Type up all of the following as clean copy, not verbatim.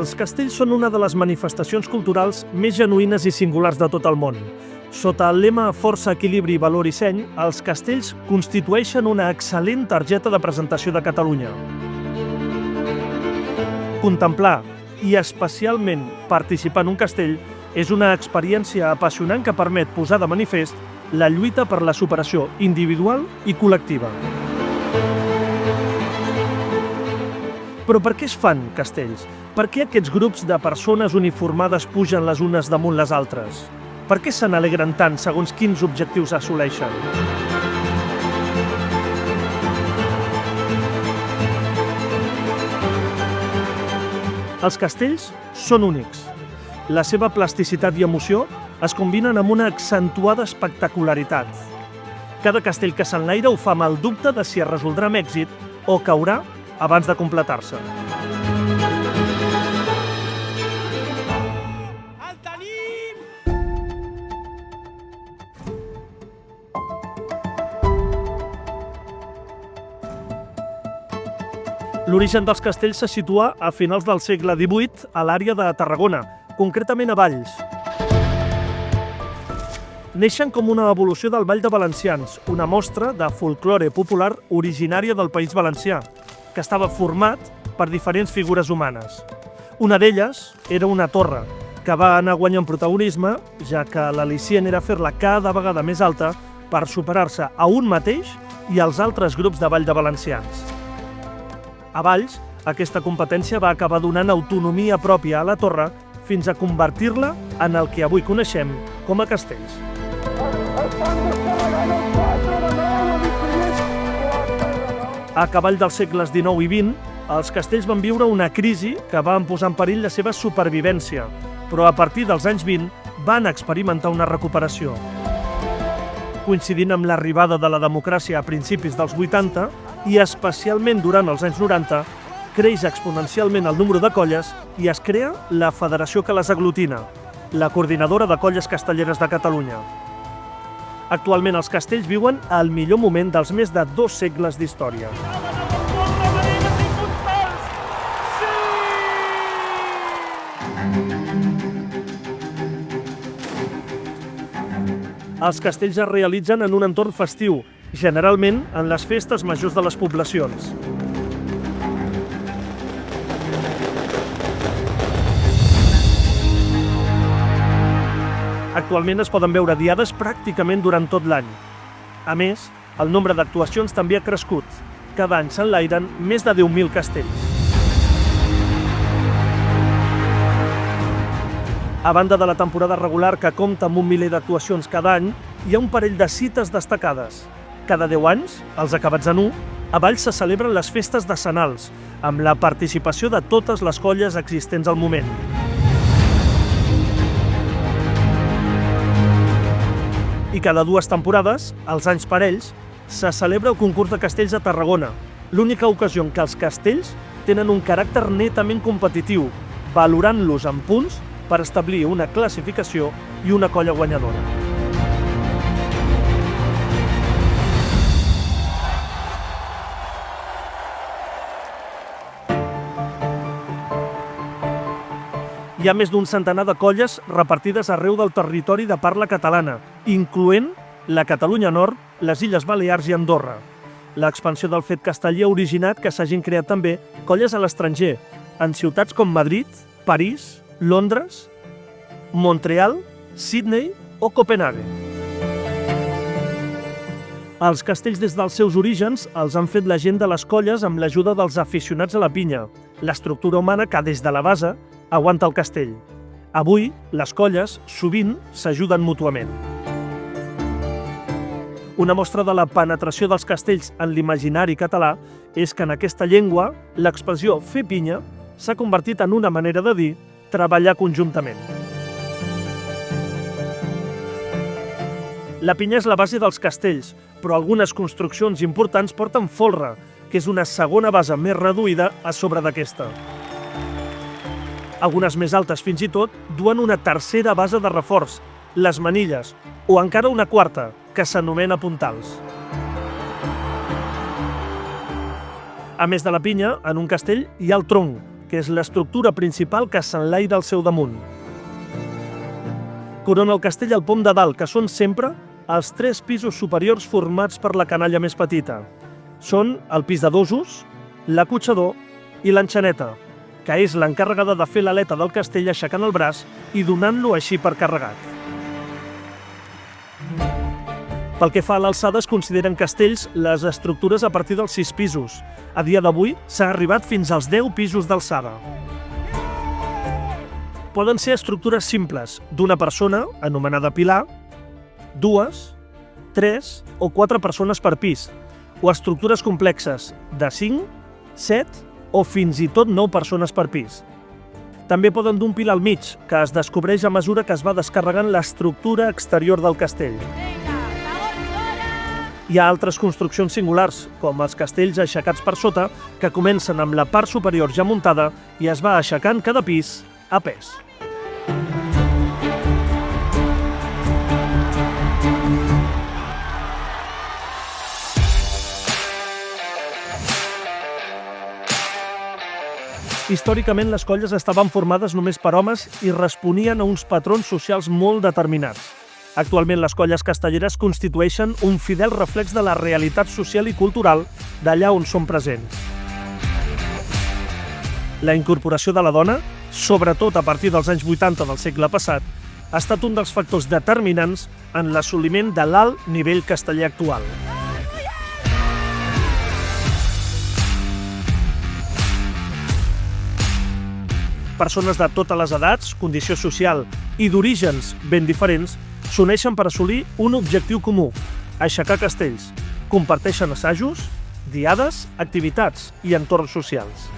Els castells són una de les manifestacions culturals més genuïnes i singulars de tot el món. Sota el lema Força, equilibri, valor i seny, els castells constitueixen una excel·lent targeta de presentació de Catalunya. Contemplar i especialment participar en un castell és una experiència apassionant que permet posar de manifest la lluita per la superació individual i col·lectiva. Però per què es fan castells? Per què aquests grups de persones uniformades pugen les unes damunt les altres? Per què se n'alegren tant segons quins objectius assoleixen? Els castells són únics. La seva plasticitat i emoció es combinen amb una accentuada espectacularitat. Cada castell que s'enlaira ho fa amb el dubte de si es resoldrà amb èxit o caurà abans de completar-se. El tenim! L'origen dels castells se situa a finals del segle XVIII a l'àrea de Tarragona, concretament a Valls. Neixen com una evolució del Ball de Valencians, una mostra de folklore popular originària del País Valencià, que estava format per diferents figures humanes. Una d'elles era una torre, que va anar guanyant protagonisme, ja que l'al·licient era fer-la cada vegada més alta per superar-se a un mateix i als altres grups de Ball de Valencians. A Valls, aquesta competència va acabar donant autonomia pròpia a la torre fins a convertir-la en el que avui coneixem com a castells. A cavall dels segles XIX i XX, els castells van viure una crisi que va posar en perill la seva supervivència, però a partir dels anys 20 van experimentar una recuperació. Coincidint amb l'arribada de la democràcia a principis dels 80 i especialment durant els anys 90, creix exponencialment el número de colles i es crea la federació que les aglutina, la Coordinadora de Colles Castelleres de Catalunya. Actualment els castells viuen al millor moment dels més de 2 segles d'història. Els castells es realitzen en un entorn festiu, generalment en les festes majors de les poblacions. Actualment es poden veure diades pràcticament durant tot l'any. A més, el nombre d'actuacions també ha crescut. Cada any s'enlairen més de 10.000 castells. A banda de la temporada regular, que compta amb un miler d'actuacions cada any, hi ha un parell de cites destacades. Cada 10 anys, els acabats en 1, a Valls se celebren les festes decenals, amb la participació de totes les colles existents al moment. I cada 2 temporades, als anys parells, se celebra el concurs de castells a Tarragona, l'única ocasió en què els castells tenen un caràcter netament competitiu, valorant-los en punts per establir una classificació i una colla guanyadora. Hi ha més d'un centenar de colles repartides arreu del territori de parla catalana, incloent la Catalunya Nord, les Illes Balears i Andorra. L'expansió del fet casteller ha originat que s'hagin creat també colles a l'estranger, en ciutats com Madrid, París, Londres, Montreal, Sydney o Copenhague. Els castells des dels seus orígens els han fet la gent de les colles amb l'ajuda dels aficionats a la pinya, l'estructura humana que des de la base aguanta el castell. Avui, les colles sovint s'ajuden mútuament. Una mostra de la penetració dels castells en l'imaginari català és que en aquesta llengua l'expressió fer pinya s'ha convertit en una manera de dir treballar conjuntament. La pinya és la base dels castells, però algunes construccions importants porten folre, que és una segona base més reduïda a sobre d'aquesta. Algunes més altes, fins i tot, duen una tercera base de reforç, les manilles, o encara una quarta, que s'anomena puntals. A més de la pinya, en un castell hi ha el tronc, que és l'estructura principal que s'enlaira al seu damunt. Corona el castell el pom de dalt, que són sempre els 3 pisos superiors formats per la canalla més petita. Són el pis de dosos, l'acotxador i l'enxaneta, que és l'encarregada de fer l'aleta del castell aixecant el braç i donant-lo així per carregat. Pel que fa a l'alçada, es consideren castells les estructures a partir dels 6 pisos. A dia d'avui s'ha arribat fins als 10 pisos d'alçada. Poden ser estructures simples, d'una persona, anomenada pilar, 2, 3 o 4 persones per pis, o estructures complexes, de 5, 7 o fins i tot 9 persones per pis. També poden dur un pilar al mig, que es descobreix a mesura que es va descarregant l'estructura exterior del castell. Hi ha altres construccions singulars, com els castells aixecats per sota, que comencen amb la part superior ja muntada i es va aixecant cada pis a pes. Històricament, les colles estaven formades només per homes i responien a uns patrons socials molt determinats. Actualment, les colles castelleres constitueixen un fidel reflex de la realitat social i cultural d'allà on són presents. La incorporació de la dona, sobretot a partir dels anys 80 del segle passat, ha estat un dels factors determinants en l'assoliment de l'alt nivell casteller actual. Persones de totes les edats, condició social i d'orígens ben diferents s'uneixen per assolir un objectiu comú: aixecar castells. Comparteixen assajos, diades, activitats i entorns socials.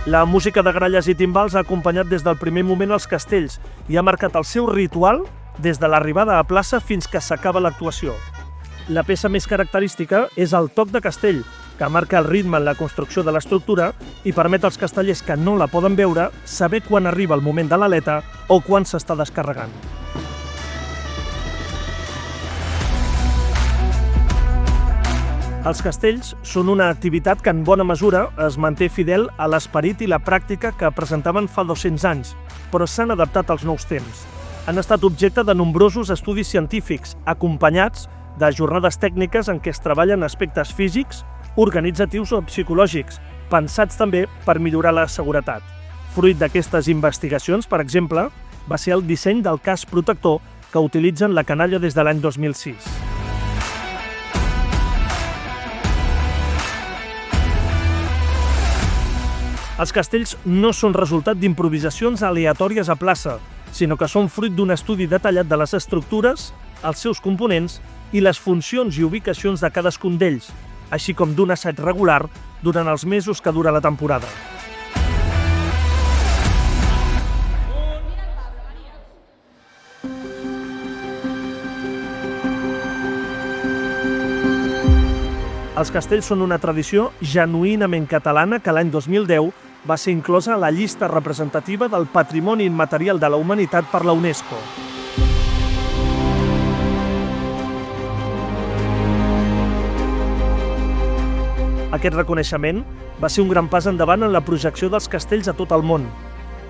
La música de gralles i timbals ha acompanyat des del primer moment els castells i ha marcat el seu ritual des de l'arribada a plaça fins que s'acaba l'actuació. La peça més característica és el toc de castell, que marca el ritme en la construcció de l'estructura i permet als castellers que no la poden veure saber quan arriba el moment de l'aleta o quan s'està descarregant. Els castells són una activitat que en bona mesura es manté fidel a l'esperit i la pràctica que presentaven fa 200 anys, però s'han adaptat als nous temps. Han estat objecte de nombrosos estudis científics, acompanyats de jornades tècniques en què es treballen aspectes físics, organitzatius o psicològics, pensats també per millorar la seguretat. Fruit d'aquestes investigacions, per exemple, va ser el disseny del casc protector que utilitzen la canalla des de l'any 2006. Els castells no són resultat d'improvisacions aleatòries a plaça, sinó que són fruit d'un estudi detallat de les estructures, els seus components i les funcions i ubicacions de cadascun d'ells, així com d'un assaig regular durant els mesos que dura la temporada. Els castells són una tradició genuïnament catalana que l'any 2010 va ser inclosa a la llista representativa del Patrimoni Immaterial de la Humanitat per la UNESCO. Aquest reconeixement va ser un gran pas endavant en la projecció dels castells a tot el món.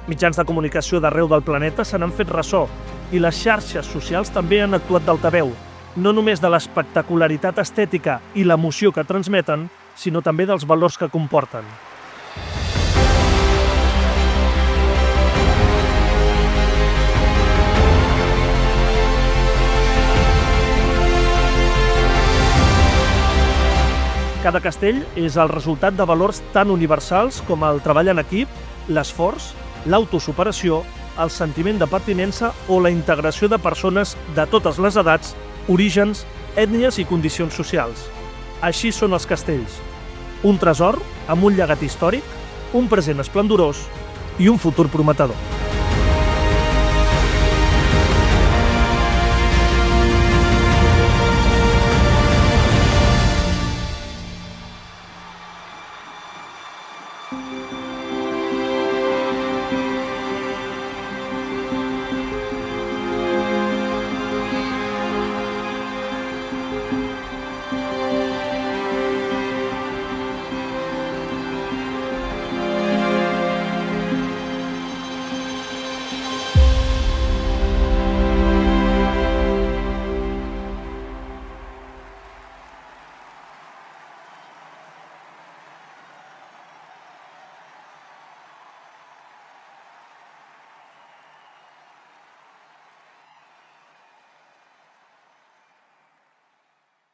Mitjans de comunicació d'arreu del planeta se n'han fet ressò i les xarxes socials també han actuat d'altaveu, no només de l'espectacularitat estètica i l'emoció que transmeten, sinó també dels valors que comporten. Cada castell és el resultat de valors tan universals com el treball en equip, l'esforç, l'autosuperació, el sentiment de pertinença o la integració de persones de totes les edats, orígens, ètnies i condicions socials. Així són els castells. Un tresor amb un llegat històric, un present esplendorós i un futur prometedor.